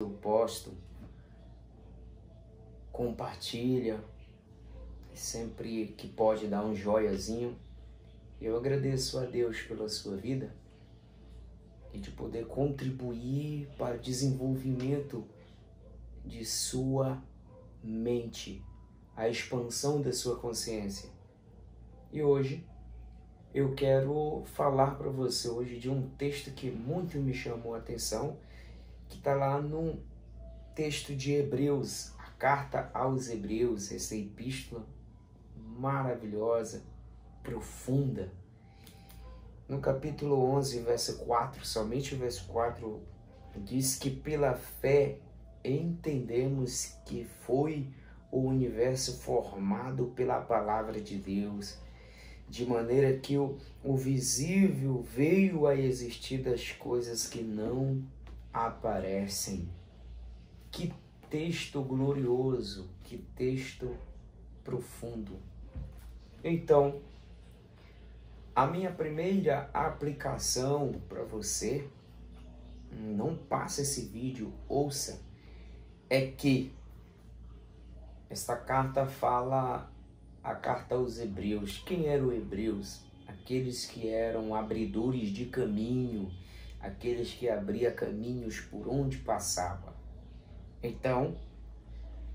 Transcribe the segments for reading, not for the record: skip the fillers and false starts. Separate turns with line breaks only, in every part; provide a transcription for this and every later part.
eu posto, compartilha, sempre que pode dar um joiazinho. Eu agradeço a Deus pela sua vida e de poder contribuir para o desenvolvimento de sua mente, a expansão da sua consciência. E hoje eu quero falar para você hoje de um texto que muito me chamou a atenção, que está lá no texto de Hebreus, a carta aos Hebreus, essa epístola maravilhosa, profunda. No capítulo 11, verso 4, somente o verso 4, diz que pela fé entendemos que foi o universo formado pela palavra de Deus, de maneira que o visível veio a existir das coisas que não aparecem. Que texto glorioso, que texto profundo. Então, a minha primeira aplicação para você, não passe esse vídeo, ouça, é que esta carta fala, a carta aos Hebreus. Quem eram os Hebreus? Aqueles que eram abridores de caminho, aqueles que abriam caminhos por onde passava. Então,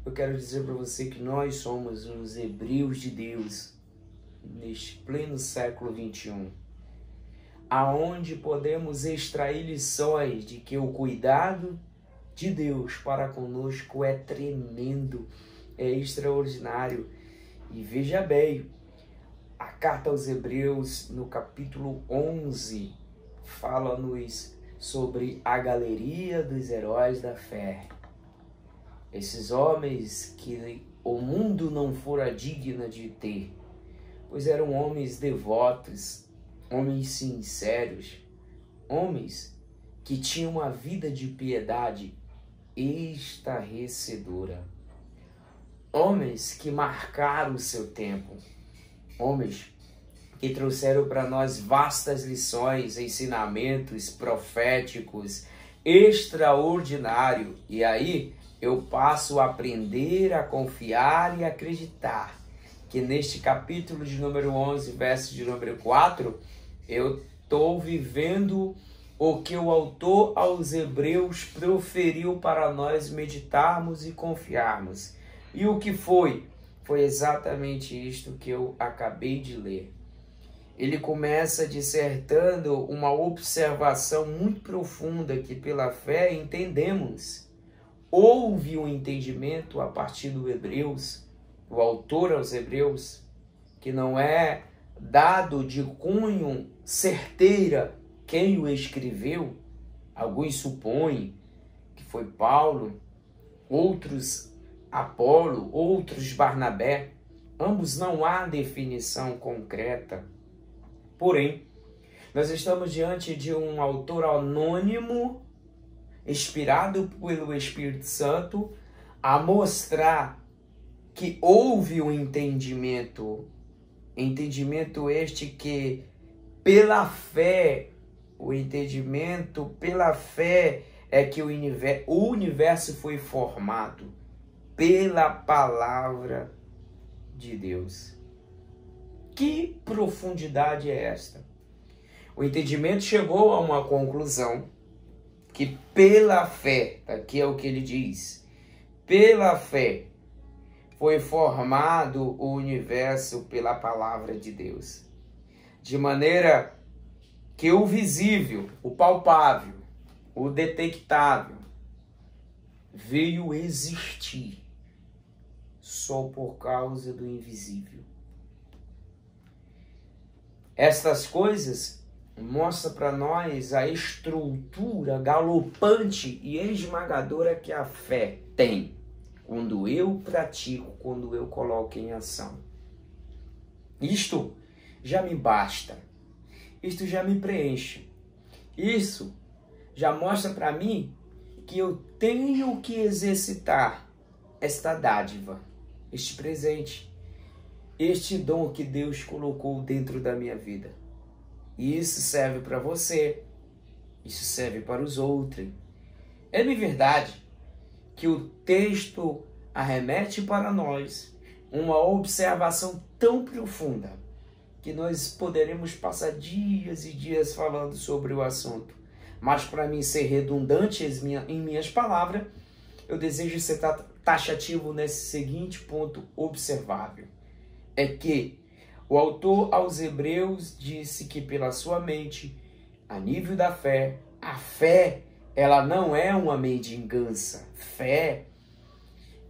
eu quero dizer para você que nós somos os Hebreus de Deus, neste pleno século XXI, aonde podemos extrair lições de que o cuidado de Deus para conosco é tremendo, é extraordinário. E veja bem, a carta aos Hebreus, no capítulo 11, fala-nos sobre a galeria dos heróis da fé. Esses homens que o mundo não fora digno de ter, pois eram homens devotos, homens sinceros, homens que tinham uma vida de piedade estarrecedora, homens que marcaram o seu tempo, homens que trouxeram para nós vastas lições, ensinamentos proféticos extraordinários. E aí eu passo a aprender, a confiar e acreditar que neste capítulo de número 11, verso de número 4, eu estou vivendo o que o autor aos Hebreus proferiu para nós meditarmos e confiarmos. E o que foi? Foi exatamente isto que eu acabei de ler. Ele começa dissertando uma observação muito profunda que pela fé entendemos. Houve um entendimento a partir do Hebreus, o autor aos Hebreus, que não é dado de cunho certeira quem o escreveu. Alguns supõem que foi Paulo, outros Apolo, outros Barnabé. Ambos não há definição concreta. Porém, nós estamos diante de um autor anônimo, inspirado pelo Espírito Santo, a mostrar que houve um entendimento este que pela fé, o entendimento pela fé é que o universo foi formado pela palavra de Deus. Que profundidade é esta? O entendimento chegou a uma conclusão que pela fé, aqui é o que ele diz, pela fé foi formado o universo pela palavra de Deus. De maneira que o visível, o palpável, o detectável, veio existir só por causa do invisível. Estas coisas mostram para nós a estrutura galopante e esmagadora que a fé tem quando eu pratico, quando eu coloco em ação. Isto já me basta. Isto já me preenche. Isso já mostra para mim que eu tenho que exercitar esta dádiva, este presente, este dom que Deus colocou dentro da minha vida. E isso serve para você, isso serve para os outros. É de verdade que o texto arremete para nós uma observação tão profunda que nós poderemos passar dias e dias falando sobre o assunto. Mas para mim ser redundante em minhas palavras, eu desejo ser taxativo nesse seguinte ponto observável. É que o autor aos Hebreus disse que pela sua mente, a nível da fé, a fé, ela não é uma mendigança. Fé,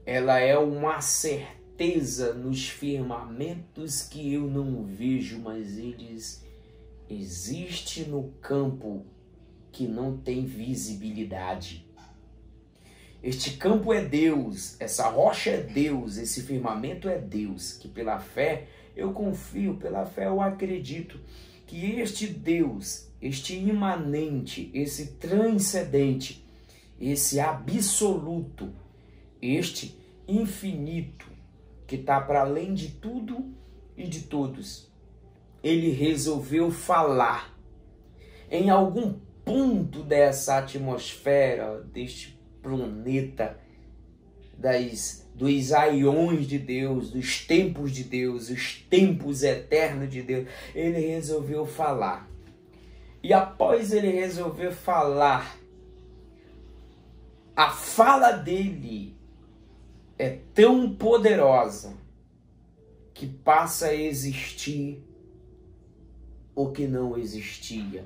ela é uma certeza nos firmamentos que eu não vejo, mas eles existem no campo que não tem visibilidade. Este campo é Deus, essa rocha é Deus, esse firmamento é Deus, que pela fé eu confio, pela fé eu acredito que este Deus, este imanente, esse transcendente, esse absoluto, este infinito, que está para além de tudo e de todos, ele resolveu falar em algum ponto dessa atmosfera, deste planeta, dos aiões de Deus, dos tempos de Deus, os tempos eternos de Deus, ele resolveu falar. E após ele resolver falar, a fala dele é tão poderosa que passa a existir o que não existia.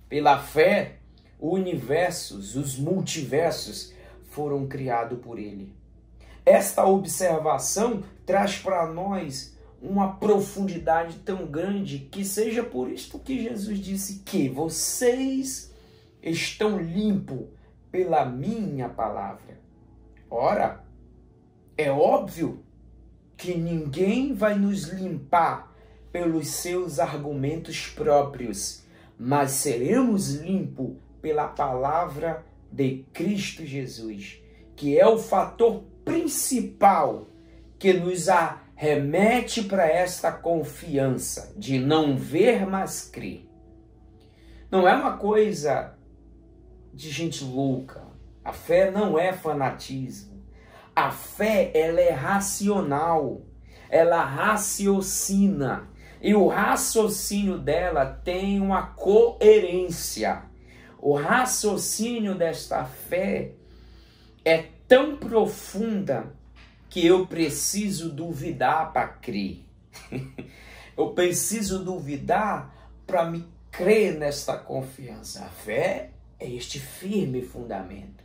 Pela fé, o universo, os multiversos foram criados por ele. Esta observação traz para nós uma profundidade tão grande que seja por isto que Jesus disse que vocês estão limpos pela minha palavra. Ora, é óbvio que ninguém vai nos limpar pelos seus argumentos próprios, mas seremos limpos pela palavra de Cristo Jesus, que é o fator principal que nos remete para esta confiança de não ver, mas crer. Não é uma coisa de gente louca. A fé não é fanatismo. A fé, ela é racional. Ela raciocina. E o raciocínio dela tem uma coerência. O raciocínio desta fé é tão profunda que eu preciso duvidar para crer. Eu preciso duvidar para me crer nesta confiança. A fé é este firme fundamento.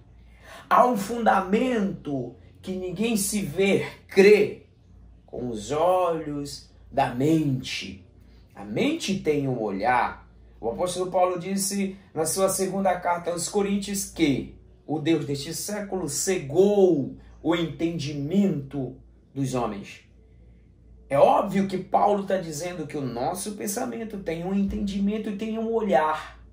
Há um fundamento que ninguém se vê, crê com os olhos da mente. A mente tem um olhar. O apóstolo Paulo disse na sua segunda carta aos Coríntios que o Deus deste século cegou o entendimento dos homens. É óbvio que Paulo está dizendo que o nosso pensamento tem um entendimento e tem um olhar.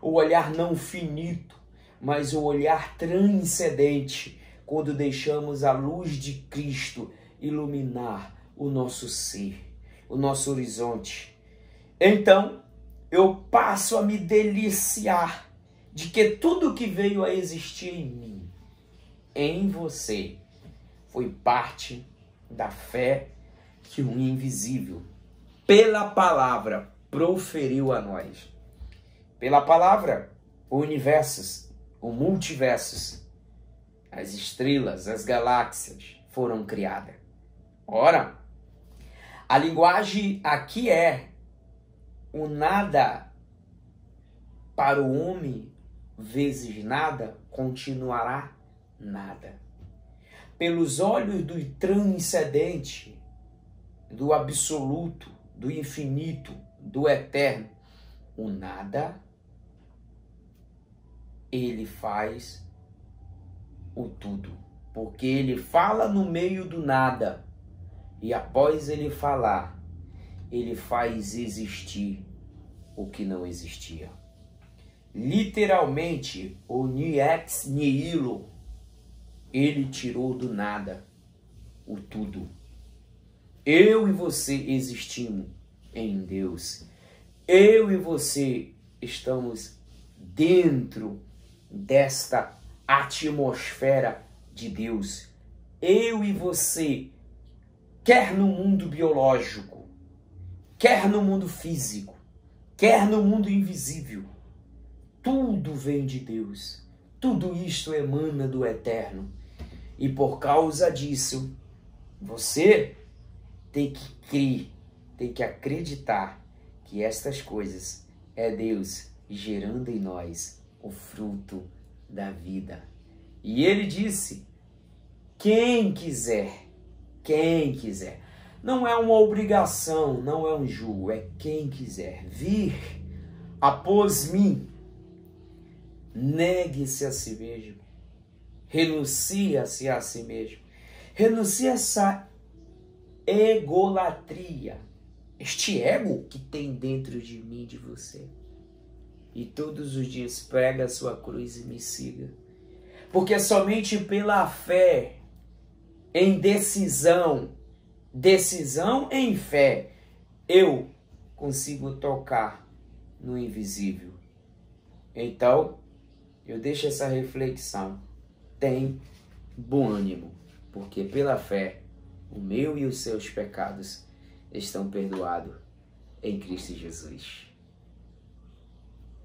O olhar não finito, mas o olhar transcendente, quando deixamos a luz de Cristo iluminar o nosso ser, o nosso horizonte. Então, eu passo a me deliciar de que tudo que veio a existir em mim, em você, foi parte da fé que o invisível, pela palavra, proferiu a nós. Pela palavra, o universo, o multiversos, as estrelas, as galáxias foram criadas. Ora, a linguagem aqui é o nada para o homem vezes nada continuará nada. Pelos olhos do transcendente, do absoluto, do infinito, do eterno, o nada, ele faz o tudo. Porque ele fala no meio do nada. E após ele falar, ele faz existir o que não existia. Literalmente, o ex nihilo, ele tirou do nada o tudo. Eu e você existimos em Deus. Eu e você estamos dentro desta atmosfera de Deus. Eu e você, quer no mundo biológico, quer no mundo físico, quer no mundo invisível, tudo vem de Deus. Tudo isto emana do Eterno. E por causa disso, você tem que crer, tem que acreditar que estas coisas é Deus gerando em nós o fruto da vida. E ele disse, quem quiser, não é uma obrigação, não é um julgo, é quem quiser vir após mim, negue-se a si mesmo, renuncia-se a si mesmo, renuncia essa egolatria, este ego que tem dentro de mim, de você. E todos os dias prega a sua cruz e me siga. Porque somente pela fé, em decisão em fé, eu consigo tocar no invisível. Então, eu deixo essa reflexão. Tem bom ânimo, porque pela fé, o meu e os seus pecados estão perdoados em Cristo Jesus.